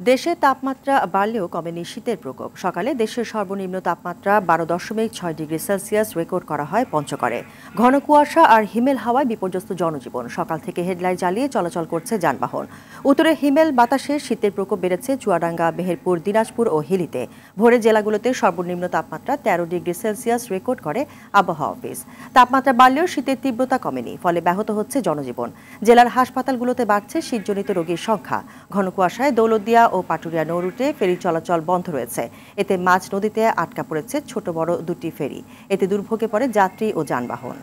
দেশে তাপমাত্রা বাড়লেও কমেনি শীতের প্রকোপ। সকালে দেশের সর্বনিম্ন তাপমাত্রা 12.6 ডিগ্রি সেলসিয়াস রেকর্ড করা হয় পঞ্চগড়ে। ঘন কুয়াশা আর হিমেল হাওয়ায় বিপর্যস্ত জনজীবন। সকাল থেকে হেডলাইট জ্বালিয়ে চলাচল করছে যানবাহন। উত্তরে হিমেল বাতাসে শীতের প্রকোপ বেড়েছে চুয়াডাঙ্গা, মেহেরপুর, দিনাজপুর ও হিলিতে। ভোরে জেলাগুলোতে সর্বনিম্ন তাপমাত্রা 13 ডিগ্রি সেলসিয়াস রেকর্ড করে আবহাওয়া অফিস। তাপমাত্রা বাড়লেও শীতের তীব্রতা কমেনি, ফলে ব্যাহত হচ্ছে জনজীবন। জেলার হাসপাতালগুলোতে বাড়ছে শীতজনিত রোগীর সংখ্যা। ঘন কুয়াশায় দৌলতদিয়া ও পাটুরিয়া নৌ রুটে ফেরি চলাচল বন্ধ রয়েছে। এতে মাঝ নদীতে আটকা পড়েছে ছোট বড় দুটি ফেরি। এতে দুর্ভোগে পড়ে যাত্রী ও যানবাহন।